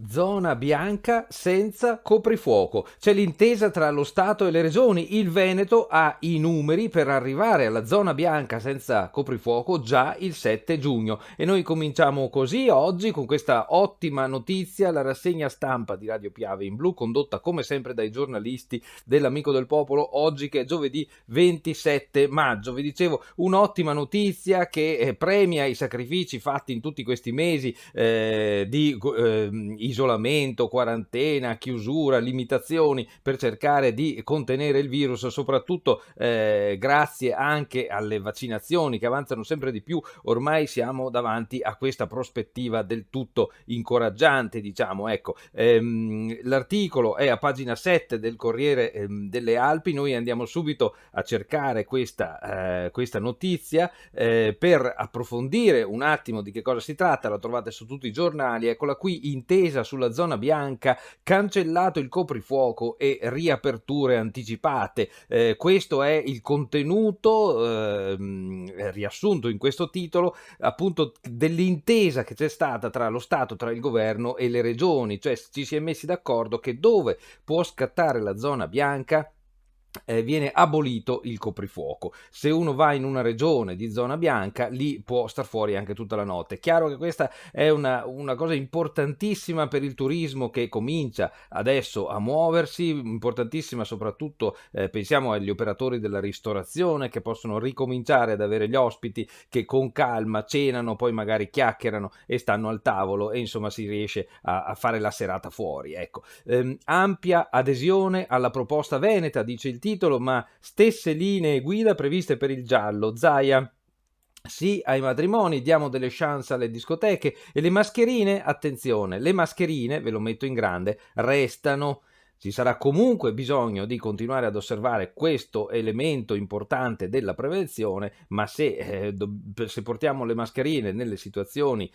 Zona bianca senza coprifuoco. C'è l'intesa tra lo Stato e le regioni. Il Veneto ha i numeri per arrivare alla zona bianca senza coprifuoco già il 7 giugno. E noi cominciamo così oggi con questa ottima notizia, la rassegna stampa di Radio Piave in Blu, condotta come sempre dai giornalisti dell'Amico del Popolo, oggi che è giovedì 27 maggio. Vi dicevo, un'ottima notizia che premia i sacrifici fatti in tutti questi mesi di isolamento, quarantena, chiusura, limitazioni per cercare di contenere il virus, soprattutto grazie anche alle vaccinazioni che avanzano sempre di più. Ormai siamo davanti a questa prospettiva del tutto incoraggiante, diciamo. Ecco, l'articolo è a pagina 7 del Corriere delle Alpi. Noi andiamo subito a cercare questa notizia per approfondire un attimo di che cosa si tratta. La trovate su tutti i giornali. Eccola qui: intesa sulla zona bianca, cancellato il coprifuoco e riaperture anticipate. Questo è il contenuto riassunto in questo titolo, appunto, dell'intesa che c'è stata tra lo Stato, tra il governo e le regioni. Cioè ci si è messi d'accordo che dove può scattare la zona bianca viene abolito il coprifuoco. Se uno va in una regione di zona bianca, lì può star fuori anche tutta la notte. Chiaro che questa è una cosa importantissima per il turismo che comincia adesso a muoversi, importantissima soprattutto, pensiamo agli operatori della ristorazione che possono ricominciare ad avere gli ospiti che con calma cenano, poi magari chiacchierano e stanno al tavolo e insomma si riesce a fare la serata fuori. Ecco. Ampia adesione alla proposta veneta, dice il titolo, ma stesse linee guida previste per il giallo. Zaia: sì ai matrimoni, diamo delle chance alle discoteche. E le mascherine, attenzione, le mascherine, ve lo metto in grande, restano. Ci sarà comunque bisogno di continuare ad osservare questo elemento importante della prevenzione, ma se portiamo le mascherine nelle situazioni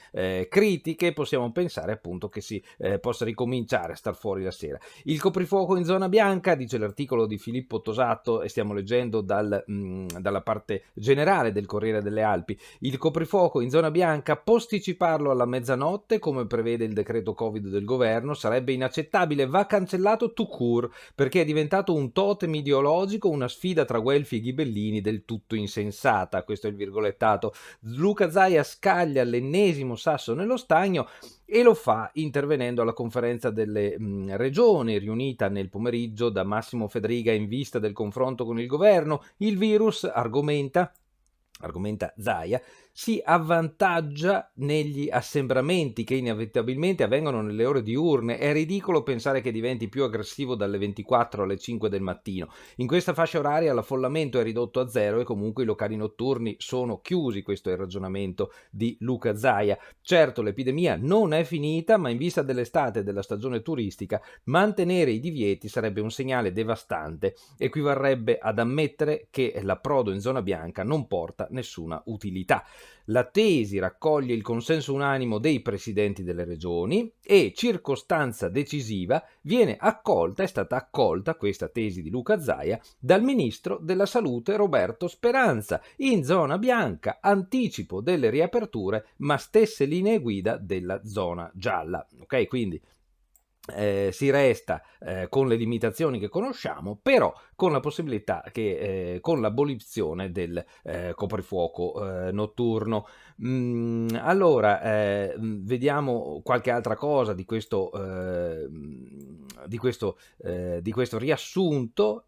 critiche, possiamo pensare appunto che si possa ricominciare a star fuori la sera. Il coprifuoco in zona bianca, dice l'articolo di Filippo Tosato, e stiamo leggendo dalla parte generale del Corriere delle Alpi. Il coprifuoco in zona bianca, posticiparlo alla mezzanotte, come prevede il decreto Covid del governo, sarebbe inaccettabile, va cancellato tout court, perché è diventato un totem ideologico, una sfida tra Guelfi e Ghibellini del tutto insensata. Questo è il virgolettato. Luca Zaia scaglia l'ennesimo sasso nello stagno e lo fa intervenendo alla conferenza delle regioni riunita nel pomeriggio da Massimo Fedriga in vista del confronto con il governo. Il virus, argomenta Zaia, si avvantaggia negli assembramenti che inevitabilmente avvengono nelle ore diurne. È ridicolo pensare che diventi più aggressivo dalle 24 alle 5 del mattino. In questa fascia oraria l'affollamento è ridotto a zero e comunque i locali notturni sono chiusi. Questo è il ragionamento di Luca Zaia. Certo, l'epidemia non è finita, ma in vista dell'estate e della stagione turistica mantenere i divieti sarebbe un segnale devastante. Equivarrebbe ad ammettere che l'approdo in zona bianca non porta nessuna utilità. La tesi raccoglie il consenso unanimo dei presidenti delle regioni e, circostanza decisiva, è stata accolta questa tesi di Luca Zaia dal ministro della Salute Roberto Speranza. In zona bianca, anticipo delle riaperture, ma stesse linee guida della zona gialla. Ok, quindi si resta con le limitazioni che conosciamo, però con la possibilità che con l'abolizione del coprifuoco notturno. Allora, vediamo qualche altra cosa di questo riassunto.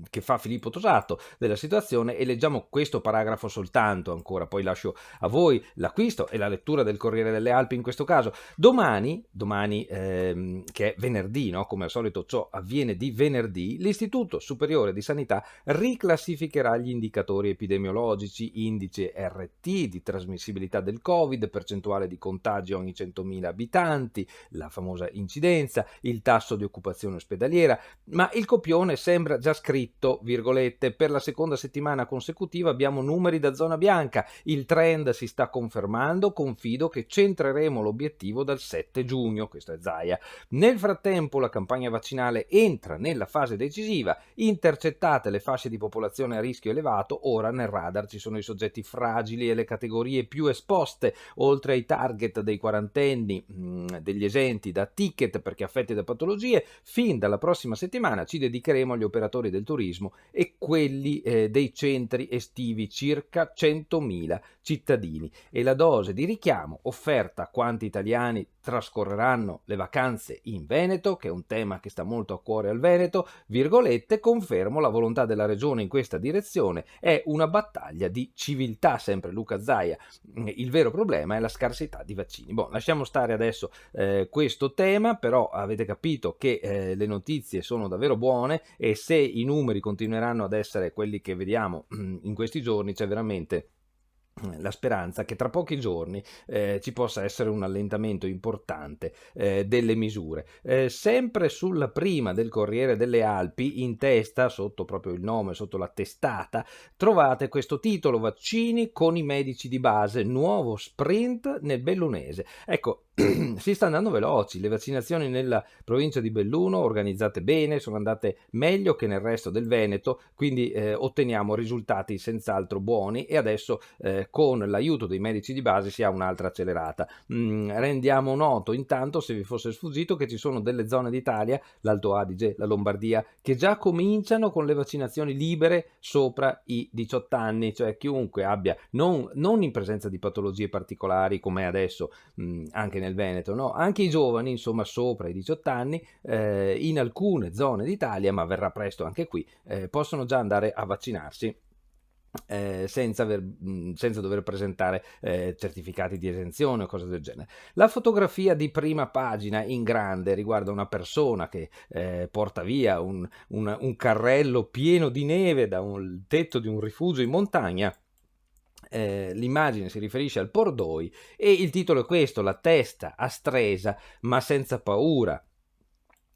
Che fa Filippo Tosato della situazione, e leggiamo questo paragrafo soltanto ancora, poi lascio a voi l'acquisto e la lettura del Corriere delle Alpi in questo caso. Domani che è venerdì, no? Come al solito ciò avviene di venerdì, l'Istituto Superiore di Sanità riclassificherà gli indicatori epidemiologici: indice RT di trasmissibilità del Covid, percentuale di contagi ogni 100.000 abitanti, la famosa incidenza, il tasso di occupazione ospedaliera, ma il copione sembra già scritto, virgolette, per la seconda settimana consecutiva abbiamo numeri da zona bianca, il trend si sta confermando, confido che centreremo l'obiettivo dal 7 giugno, questo è Zaia. Nel frattempo la campagna vaccinale entra nella fase decisiva, intercettate le fasce di popolazione a rischio elevato, ora nel radar ci sono i soggetti fragili e le categorie più esposte, oltre ai target dei quarantenni, degli esenti da ticket perché affetti da patologie. Fin dalla prossima settimana ci dedicheremo agli operatori del turismo e quelli dei centri estivi, circa 100.000 cittadini. E la dose di richiamo offerta a quanti italiani trascorreranno le vacanze in Veneto, che è un tema che sta molto a cuore al Veneto, virgolette, confermo la volontà della regione in questa direzione, è una battaglia di civiltà, sempre Luca Zaia. Il vero problema è la scarsità di vaccini. Lasciamo stare adesso questo tema, però avete capito che le notizie sono davvero buone e se i numeri continueranno ad essere quelli che vediamo in questi giorni c'è veramente la speranza che tra pochi giorni ci possa essere un allentamento importante delle misure. Sempre sulla prima del Corriere delle Alpi, in testa, sotto proprio il nome, sotto la testata, trovate questo titolo: vaccini con i medici di base, nuovo sprint nel bellunese. Ecco, si sta andando veloci, le vaccinazioni nella provincia di Belluno organizzate bene, sono andate meglio che nel resto del Veneto, quindi otteniamo risultati senz'altro buoni e adesso con l'aiuto dei medici di base si ha un'altra accelerata. Rendiamo noto intanto, se vi fosse sfuggito, che ci sono delle zone d'Italia, l'Alto Adige, la Lombardia, che già cominciano con le vaccinazioni libere sopra i 18 anni, cioè chiunque abbia, non in presenza di patologie particolari come adesso anche nel Veneto, no? Anche i giovani, insomma, sopra i 18 anni, in alcune zone d'Italia, ma verrà presto anche qui, possono già andare a vaccinarsi senza dover presentare certificati di esenzione o cose del genere. La fotografia di prima pagina in grande riguarda una persona che porta via un carrello pieno di neve da un tetto di un rifugio in montagna. L'immagine si riferisce al Pordoi e il titolo è questo: la testa a Stresa ma senza paura.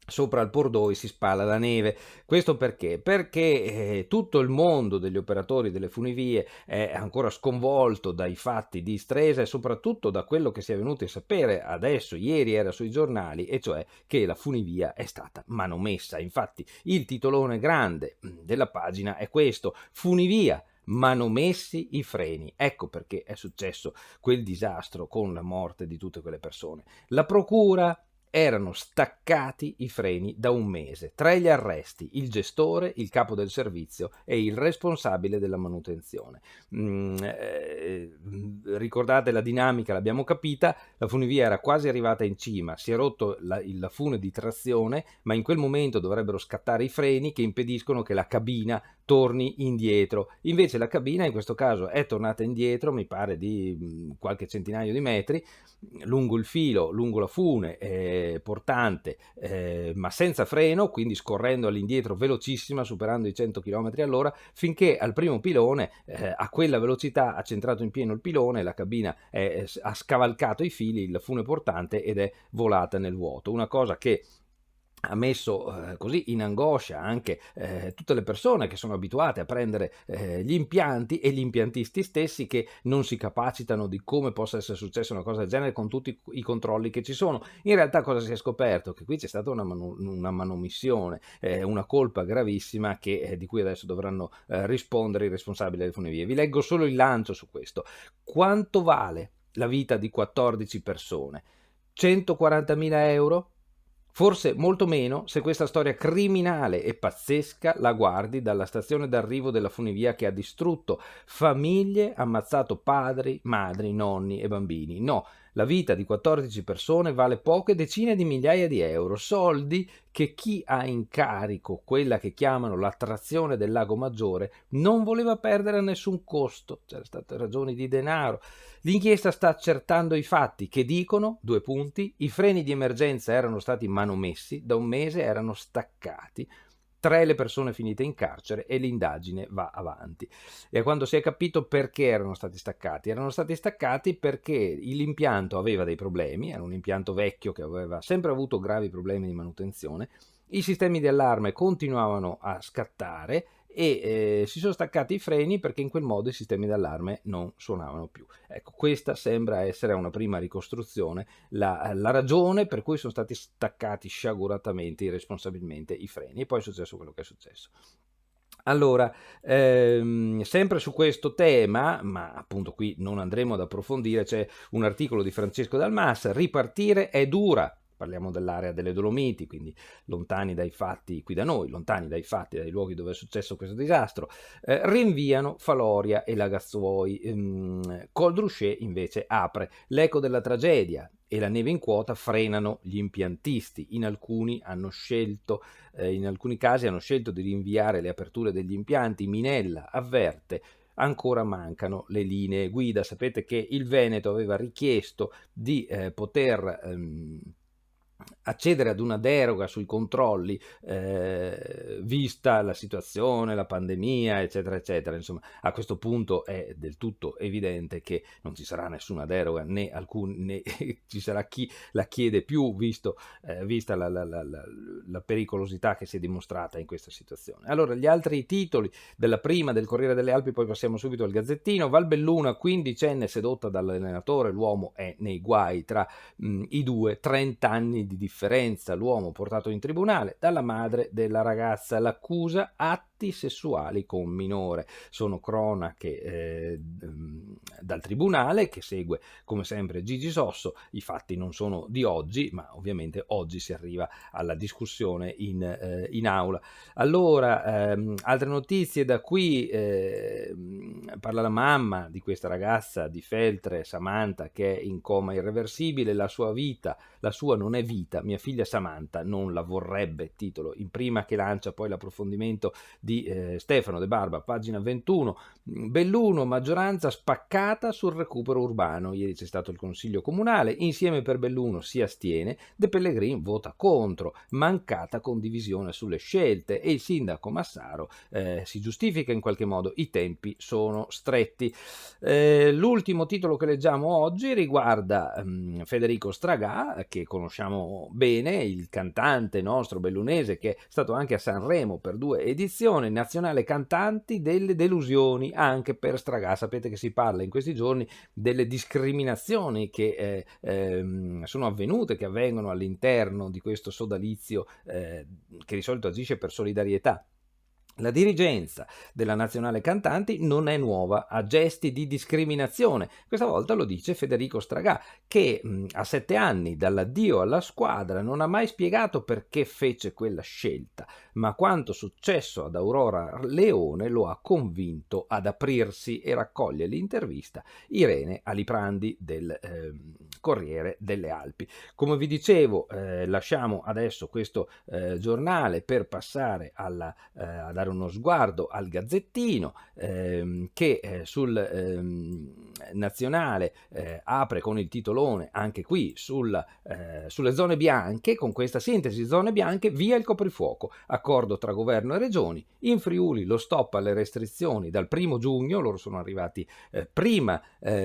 Sopra il Pordoi si spala la neve. Questo perché? Perché tutto il mondo degli operatori delle funivie è ancora sconvolto dai fatti di Stresa e soprattutto da quello che si è venuti a sapere adesso, ieri era sui giornali, e cioè che la funivia è stata manomessa. Infatti il titolone grande della pagina è questo: funivia, manomessi i freni. Ecco perché è successo quel disastro con la morte di tutte quelle persone. La procura: erano staccati i freni da un mese. Tra gli arresti il gestore, il capo del servizio e il responsabile della manutenzione. Ricordate la dinamica, l'abbiamo capita, la funivia era quasi arrivata in cima, si è rotto il fune di trazione, ma in quel momento dovrebbero scattare i freni che impediscono che la cabina torni indietro. Invece la cabina in questo caso è tornata indietro, mi pare di qualche centinaio di metri, lungo il filo, lungo la fune portante, ma senza freno, quindi scorrendo all'indietro velocissima, superando i 100 km all'ora, finché al primo pilone, a quella velocità, ha centrato in pieno il pilone, la cabina ha scavalcato i fili, il fune portante, ed è volata nel vuoto. Una cosa che ha messo così in angoscia anche tutte le persone che sono abituate a prendere gli impianti e gli impiantisti stessi, che non si capacitano di come possa essere successa una cosa del genere con tutti i controlli che ci sono. In realtà cosa si è scoperto? Che qui c'è stata una manomissione, una colpa gravissima di cui adesso dovranno rispondere i responsabili delle funivie. Vi leggo solo il lancio su questo. Quanto vale la vita di 14 persone? 140.000 euro? Forse molto meno se questa storia criminale e pazzesca la guardi dalla stazione d'arrivo della funivia che ha distrutto famiglie, ammazzato padri, madri, nonni e bambini. No, la vita di 14 persone vale poche decine di migliaia di euro, soldi che chi ha in carico quella che chiamano l'attrazione del Lago Maggiore non voleva perdere a nessun costo. C'erano state ragioni di denaro. L'inchiesta sta accertando i fatti che dicono, due punti: i freni di emergenza erano stati manomessi, da un mese erano staccati, 3 le persone finite in carcere e l'indagine va avanti. E quando si è capito perché erano stati staccati perché l'impianto aveva dei problemi, era un impianto vecchio che aveva sempre avuto gravi problemi di manutenzione, I sistemi di allarme continuavano a scattare e si sono staccati i freni perché in quel modo i sistemi d'allarme non suonavano più. Ecco, questa sembra essere una prima ricostruzione, la ragione per cui sono stati staccati sciaguratamente, irresponsabilmente i freni, e poi è successo quello che è successo. Allora, sempre su questo tema, ma appunto qui non andremo ad approfondire, c'è un articolo di Francesco Dalmas: ripartire è dura. Parliamo dell'area delle Dolomiti, quindi lontani dai fatti, qui da noi, lontani dai fatti, dai luoghi dove è successo questo disastro. Rinviano Faloria e Lagazzuoi. Col Druscé invece apre. L'eco della tragedia e la neve in quota frenano gli impiantisti. In alcuni in alcuni casi hanno scelto di rinviare le aperture degli impianti. Minella avverte: ancora mancano le linee guida. Sapete che il Veneto aveva richiesto di poter accedere ad una deroga sui controlli, vista la situazione, la pandemia, eccetera, eccetera. Insomma, a questo punto è del tutto evidente che non ci sarà nessuna deroga, né ci sarà chi la chiede più, vista la pericolosità che si è dimostrata in questa situazione. Allora, gli altri titoli della prima del Corriere delle Alpi, poi passiamo subito al Gazzettino. Valbelluna, quindicenne sedotta dall'allenatore, l'uomo è nei guai. Tra i due, 30 anni di differenza. L'uomo portato in tribunale dalla madre della ragazza, l'accusa atti sessuali con minore. Sono cronache dal tribunale, che segue come sempre Gigi Sosso. I fatti non sono di oggi, ma ovviamente oggi si arriva alla discussione in aula. Allora, altre notizie da qui, parla la mamma di questa ragazza di Feltre, Samantha, che è in coma irreversibile. La sua vita, la sua non è vita, mia figlia Samantha non la vorrebbe, titolo in prima, che lancia poi l'approfondimento di Stefano De Barba, pagina 21. Belluno, maggioranza spaccata sul recupero urbano. Ieri c'è stato il consiglio comunale, Insieme per Belluno si astiene, De Pellegrin vota contro, mancata condivisione sulle scelte, e il sindaco Massaro si giustifica in qualche modo: i tempi sono stretti. L'ultimo titolo che leggiamo oggi riguarda Federico Stragà, che conosciamo bene, il cantante nostro bellunese, che è stato anche a Sanremo per 2 edizioni, nazionale cantanti delle delusioni anche per Stragà. Sapete che si parla in questi giorni delle discriminazioni che sono avvenute, che avvengono all'interno di questo sodalizio che di solito agisce per solidarietà. La dirigenza della Nazionale Cantanti non è nuova a gesti di discriminazione. Questa volta lo dice Federico Stragà, che a 7 anni dall'addio alla squadra non ha mai spiegato perché fece quella scelta, ma quanto successo ad Aurora Leone lo ha convinto ad aprirsi, e raccoglie l'intervista Irene Aliprandi del Corriere delle Alpi. Come vi dicevo, lasciamo adesso questo giornale per passare a dare uno sguardo al Gazzettino, che sul Nazionale apre con il titolone, anche qui sulle zone bianche, con questa sintesi: zone bianche, via il coprifuoco, accordo tra governo e regioni. In Friuli lo stop alle restrizioni dal 1° giugno, loro sono arrivati prima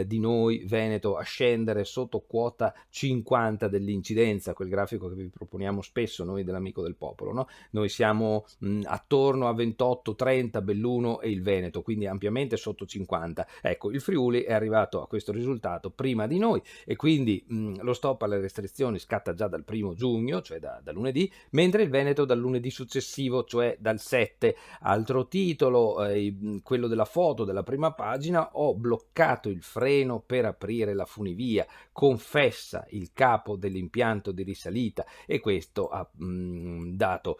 di noi, Veneto, a scendere sotto quota 50 dell'incidenza, quel grafico che vi proponiamo spesso noi dell'Amico del Popolo, no? Noi siamo attorno a 28-30, Belluno e il Veneto, quindi ampiamente sotto 50. Ecco, il Friuli è arrivato a questo risultato prima di noi, e quindi lo stop alle restrizioni scatta già dal 1° giugno, cioè da lunedì, mentre il Veneto dal lunedì successivo, cioè dal 7. Altro titolo, quello della foto della prima pagina: ho bloccato il freno per aprire la funivia, confessa il capo dell'impianto di risalita, e questo ha dato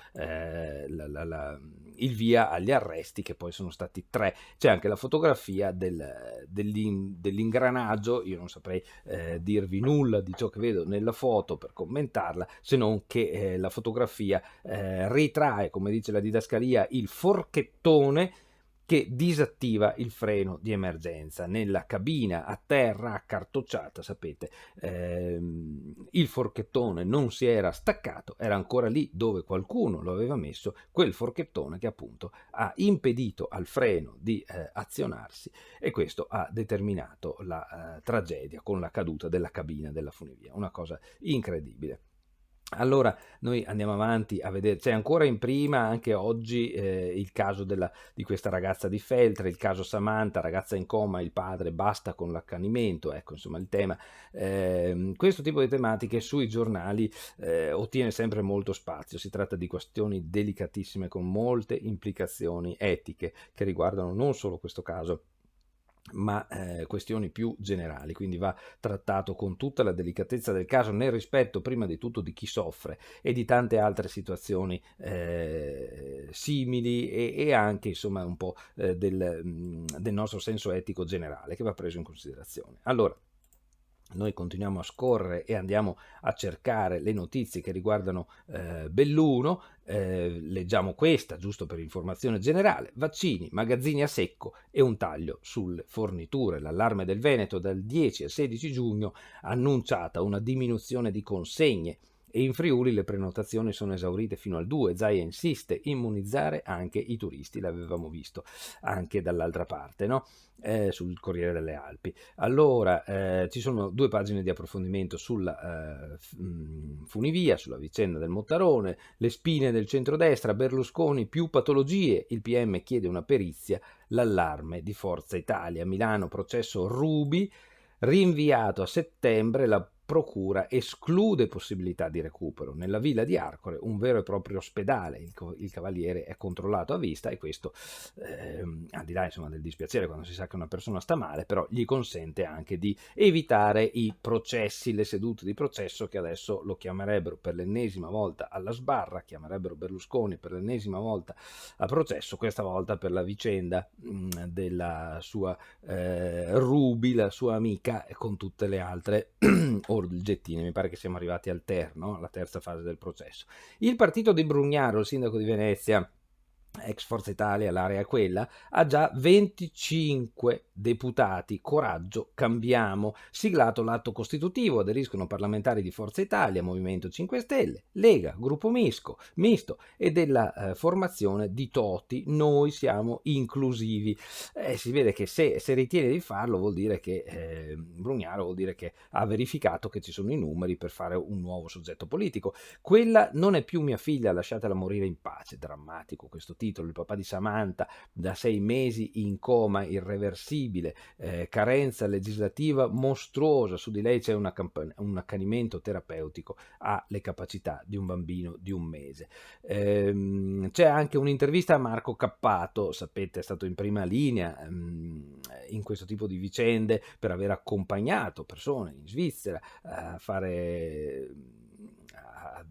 il via agli arresti, che poi sono stati 3. C'è anche la fotografia dell'ingranaggio. Io non saprei dirvi nulla di ciò che vedo nella foto per commentarla, se non che la fotografia ritrae, come dice la didascalia, il forchettone che disattiva il freno di emergenza. Nella cabina a terra accartocciata, sapete, il forchettone non si era staccato, era ancora lì dove qualcuno lo aveva messo, quel forchettone che appunto ha impedito al freno di azionarsi, e questo ha determinato la tragedia con la caduta della cabina della funivia. Una cosa incredibile. Allora, noi andiamo avanti a vedere, c'è ancora in prima anche oggi il caso di questa ragazza di Feltre, il caso Samantha, ragazza in coma, il padre, basta con l'accanimento, ecco insomma il tema. Questo tipo di tematiche sui giornali ottiene sempre molto spazio, si tratta di questioni delicatissime con molte implicazioni etiche che riguardano non solo questo caso, ma questioni più generali, quindi va trattato con tutta la delicatezza del caso, nel rispetto prima di tutto di chi soffre e di tante altre situazioni simili e anche insomma un po' del nostro senso etico generale che va preso in considerazione. Allora, noi continuiamo a scorrere e andiamo a cercare le notizie che riguardano Belluno, leggiamo questa giusto per informazione generale: vaccini, magazzini a secco e un taglio sulle forniture. L'allarme del Veneto dal 10 al 16 giugno ha annunciata una diminuzione di consegne e in Friuli le prenotazioni sono esaurite fino al 2. Zaia insiste, immunizzare anche i turisti, l'avevamo visto anche dall'altra parte, no? Sul Corriere delle Alpi. Allora, ci sono 2 pagine di approfondimento sulla funivia, sulla vicenda del Mottarone, le spine del centrodestra, Berlusconi più patologie, il PM chiede una perizia, l'allarme di Forza Italia, Milano processo Ruby, rinviato a settembre, la procura esclude possibilità di recupero. Nella villa di Arcore un vero e proprio ospedale, il Cavaliere è controllato a vista e questo, al di là insomma, del dispiacere quando si sa che una persona sta male, però gli consente anche di evitare i processi, le sedute di processo che adesso lo chiamerebbero per l'ennesima volta alla sbarra, chiamerebbero Berlusconi per l'ennesima volta a processo, questa volta per la vicenda della sua Ruby, la sua amica, con tutte le altre oggettine. Mi pare che siamo arrivati al no? Alla terza fase del processo. Il partito di Brugnaro, il sindaco di Venezia, ex Forza Italia, l'area è quella, ha già 25 deputati. Coraggio, cambiamo. Siglato l'atto costitutivo, aderiscono parlamentari di Forza Italia, Movimento 5 Stelle, Lega, Gruppo Misto e della formazione di Toti. Noi siamo inclusivi. Si vede che se ritiene di farlo vuol dire che Brugnaro vuol dire che ha verificato che ci sono i numeri per fare un nuovo soggetto politico. Quella non è più mia figlia, lasciatela morire in pace. Drammatico questo titolo. Il papà di Samantha da 6 mesi in coma irreversibile, carenza legislativa mostruosa, su di lei c'è un accanimento terapeutico, ha le capacità di un bambino di 1 mese. C'è anche un'intervista a Marco Cappato, sapete è stato in prima linea in questo tipo di vicende per aver accompagnato persone in Svizzera a fare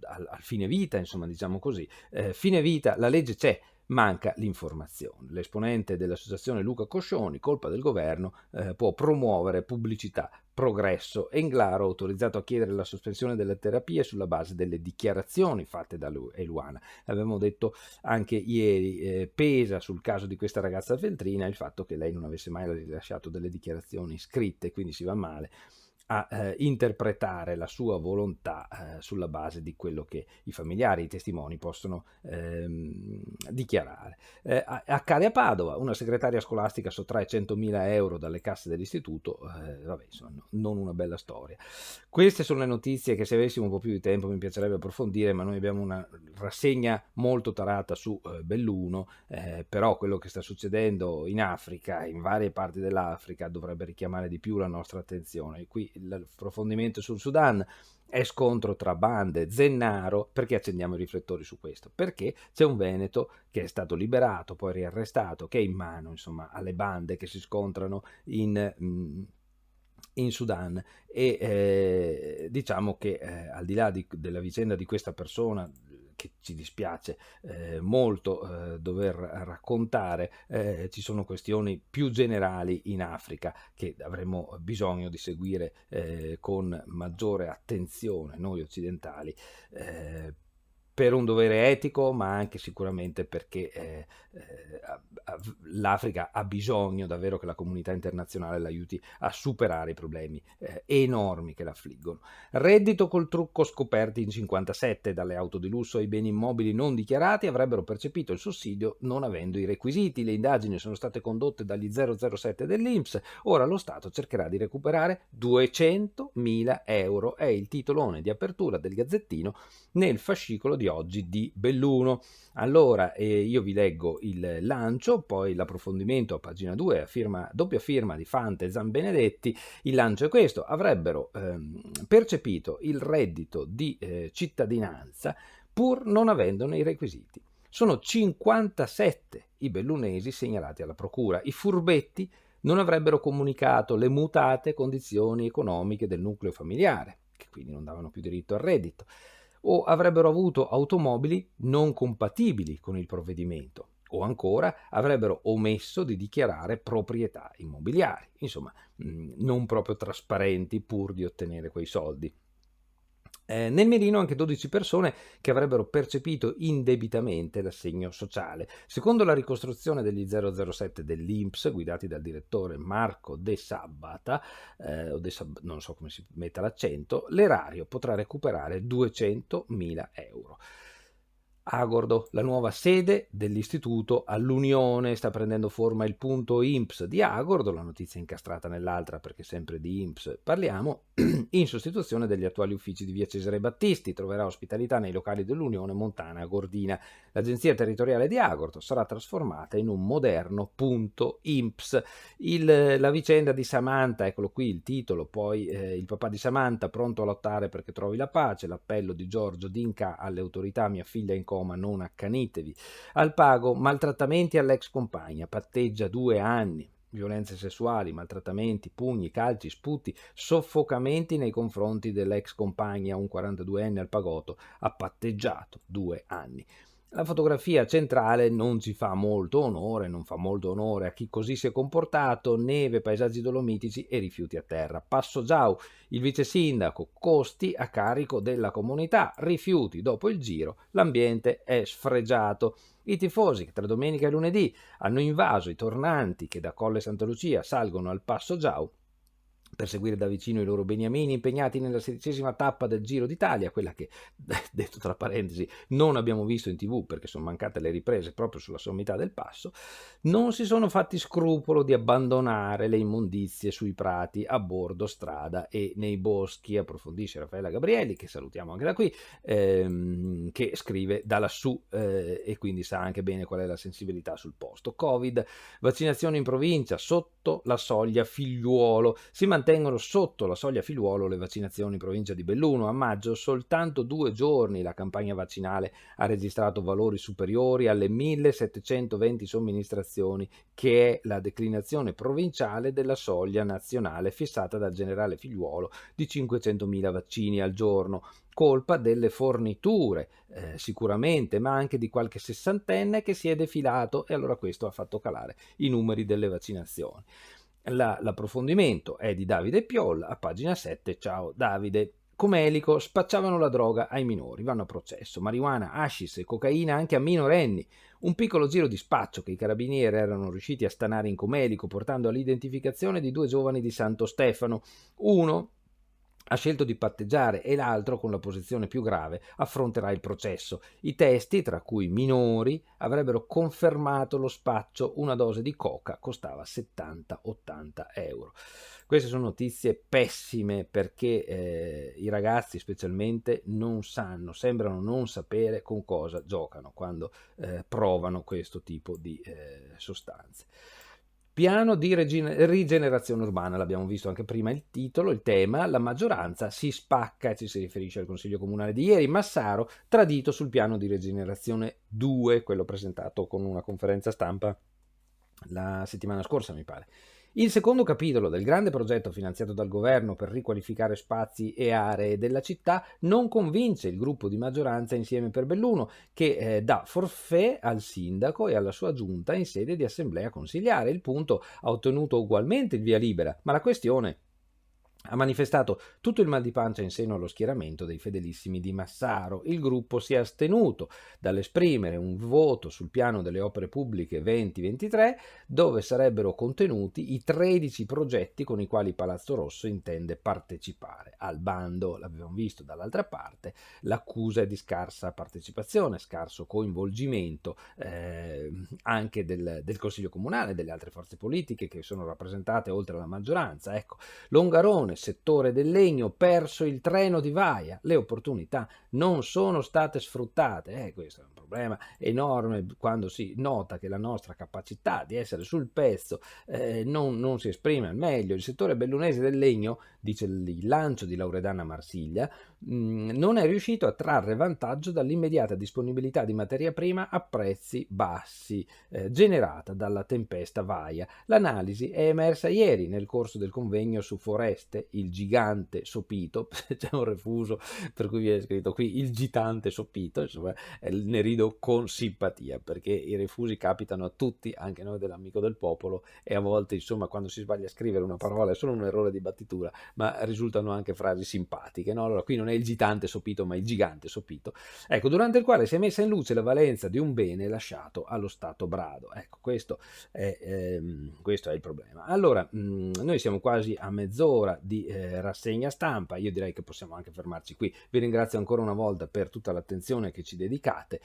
al fine vita, insomma, diciamo così. Fine vita, la legge c'è, manca l'informazione. L'esponente dell'associazione Luca Coscioni, colpa del governo, può promuovere pubblicità. Progresso. Englaro autorizzato a chiedere la sospensione delle terapie sulla base delle dichiarazioni fatte da Eluana. Avevamo detto anche ieri, pesa sul caso di questa ragazza feltrina il fatto che lei non avesse mai rilasciato delle dichiarazioni scritte, quindi si va male a interpretare la sua volontà sulla base di quello che i familiari, i testimoni possono dichiarare. Accade a Padova, una segretaria scolastica sottrae 100.000 euro dalle casse dell'istituto, vabbè, insomma, non una bella storia. Queste sono le notizie che se avessimo un po' più di tempo mi piacerebbe approfondire, ma noi abbiamo una rassegna molto tarata su Belluno, però quello che sta succedendo in Africa, in varie parti dell'Africa, dovrebbe richiamare di più la nostra attenzione. Qui l'approfondimento sul Sudan è scontro tra bande, Zennaro. Perché accendiamo i riflettori su questo? Perché c'è un veneto che è stato liberato, poi riarrestato, che è in mano insomma alle bande che si scontrano in Sudan e diciamo che al di là della vicenda di questa persona che ci dispiace molto dover raccontare, ci sono questioni più generali in Africa che avremo bisogno di seguire con maggiore attenzione noi occidentali per un dovere etico, ma anche sicuramente perché l'Africa ha bisogno davvero che la comunità internazionale l'aiuti a superare i problemi enormi che l'affliggono. Reddito col trucco: scoperti in 57 dalle auto di lusso ai beni immobili non dichiarati avrebbero percepito il sussidio non avendo i requisiti. Le indagini sono state condotte dagli 007 dell'INPS. Ora lo Stato cercherà di recuperare 200.000 euro. È il titolone di apertura del Gazzettino nel fascicolo di oggi di Belluno. Allora, io vi leggo il lancio, poi l'approfondimento a pagina 2, doppia firma di Fante e Zambenedetti. Il lancio è questo: avrebbero percepito il reddito di cittadinanza pur non avendone i requisiti. Sono 57 i bellunesi segnalati alla procura. I furbetti non avrebbero comunicato le mutate condizioni economiche del nucleo familiare, che quindi non davano più diritto al reddito, o avrebbero avuto automobili non compatibili con il provvedimento, o ancora avrebbero omesso di dichiarare proprietà immobiliari, insomma, non proprio trasparenti pur di ottenere quei soldi. Nel mirino anche 12 persone che avrebbero percepito indebitamente l'assegno sociale. Secondo la ricostruzione degli 007 dell'INPS, guidati dal direttore Marco De Sabbata, non so come si metta l'accento, l'erario potrà recuperare 200.000 euro. Agordo, la nuova sede dell'istituto all'Unione, sta prendendo forma il punto INPS di Agordo, la notizia incastrata nell'altra perché sempre di INPS parliamo, in sostituzione degli attuali uffici di via Cesare Battisti. Troverà ospitalità nei locali dell'Unione Montana Agordina. L'agenzia territoriale di Agordo sarà trasformata in un moderno punto INPS. La vicenda di Samantha, eccolo qui il titolo, poi il papà di Samantha pronto a lottare perché trovi la pace, l'appello di Giorgio Dinca alle autorità: mia figlia è in coma, non accanitevi. Al pago, maltrattamenti all'ex compagna, patteggia 2 anni. Violenze sessuali, maltrattamenti, pugni, calci, sputi, soffocamenti nei confronti dell'ex compagna, un 42enne al Pagotto, ha patteggiato 2 anni. La fotografia centrale non ci fa molto onore, non fa molto onore a chi così si è comportato: neve, paesaggi dolomitici e rifiuti a terra. Passo Giau, il vice sindaco: costi a carico della comunità, rifiuti dopo il giro, l'ambiente è sfregiato. I tifosi che tra domenica e lunedì hanno invaso i tornanti che da Colle Santa Lucia salgono al Passo Giau per seguire da vicino i loro beniamini impegnati nella 16ª tappa del Giro d'Italia, quella che, detto tra parentesi, non abbiamo visto in TV perché sono mancate le riprese proprio sulla sommità del passo, non si sono fatti scrupolo di abbandonare le immondizie sui prati, a bordo strada e nei boschi. Approfondisce Raffaella Gabrielli, che salutiamo anche da qui, che scrive da lassù e quindi sa anche bene qual è la sensibilità sul posto. Covid, vaccinazioni in provincia sotto la soglia figliuolo. Si mantengono sotto la soglia figliuolo le vaccinazioni in provincia di Belluno. A maggio soltanto 2 giorni la campagna vaccinale ha registrato valori superiori alle 1720 somministrazioni, che è la declinazione provinciale della soglia nazionale fissata dal generale Figliuolo di 500.000 vaccini al giorno. Colpa delle forniture, sicuramente, ma anche di qualche sessantenne che si è defilato, e allora questo ha fatto calare i numeri delle vaccinazioni. L'approfondimento è di Davide Piolla, a pagina 7. Ciao Davide. Comelico: spacciavano la droga ai minori, vanno a processo. Marijuana, hashish e cocaina anche a minorenni. Un piccolo giro di spaccio che i carabinieri erano riusciti a stanare in Comelico, portando all'identificazione di 2 giovani di Santo Stefano. Uno ha scelto di patteggiare e l'altro, con la posizione più grave, affronterà il processo. I testi, tra cui minori, avrebbero confermato lo spaccio. Una dose di coca costava 70-80 euro. Queste sono notizie pessime perché i ragazzi specialmente non sanno, sembrano non sapere con cosa giocano quando provano questo tipo di sostanze. Piano di rigenerazione urbana, l'abbiamo visto anche prima il titolo, il tema: la maggioranza si spacca, ci si riferisce al Consiglio Comunale di ieri. Massaro tradito sul piano di rigenerazione 2, quello presentato con una conferenza stampa la settimana scorsa, mi pare. Il secondo capitolo del grande progetto finanziato dal governo per riqualificare spazi e aree della città non convince il gruppo di maggioranza Insieme per Belluno, che dà forfait al sindaco e alla sua giunta in sede di assemblea consigliare. Il punto ha ottenuto ugualmente il via libera, ma la questione Ha manifestato tutto il mal di pancia in seno allo schieramento dei fedelissimi di Massaro. Il gruppo si è astenuto dall'esprimere un voto sul piano delle opere pubbliche 2023, dove sarebbero contenuti i 13 progetti con i quali Palazzo Rosso intende partecipare. Al bando, l'abbiamo visto dall'altra parte, l'accusa è di scarsa partecipazione, scarso coinvolgimento anche del Consiglio Comunale, delle altre forze politiche che sono rappresentate oltre alla maggioranza. Ecco, Longarone, settore del legno, perso il treno di Vaia, le opportunità non sono state sfruttate. Questo è un problema enorme quando si nota che la nostra capacità di essere sul pezzo non si esprime al meglio. Il settore bellunese del legno, dice il lancio di Lauredana Marsiglia, non è riuscito a trarre vantaggio dall'immediata disponibilità di materia prima a prezzi bassi generata dalla tempesta Vaia. L'analisi è emersa ieri nel corso del convegno su Foreste, il gigante sopito, c'è un refuso per cui viene scritto qui il gigante sopito, insomma ne rido con simpatia perché i refusi capitano a tutti, anche noi dell'Amico del Popolo, e a volte insomma quando si sbaglia a scrivere una parola è solo un errore di battitura, ma risultano anche frasi simpatiche, no? Allora qui non è il gigante sopito ma il gigante sopito, ecco, durante il quale si è messa in luce la valenza di un bene lasciato allo stato brado. Ecco, questo è il problema. Allora, noi siamo quasi a mezz'ora di rassegna stampa, io direi che possiamo anche fermarci qui. Vi ringrazio ancora una volta per tutta l'attenzione che ci dedicate,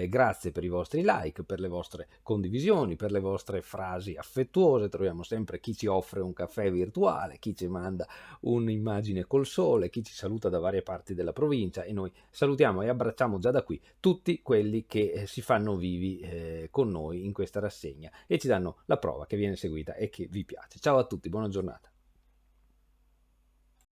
grazie per i vostri like, per le vostre condivisioni, per le vostre frasi affettuose. Troviamo sempre chi ci offre un caffè virtuale, chi ci manda un'immagine col sole, chi ci saluta da varie parti della provincia, e noi salutiamo e abbracciamo già da qui tutti quelli che si fanno vivi con noi in questa rassegna e ci danno la prova che viene seguita e che vi piace. Ciao a tutti, buona giornata.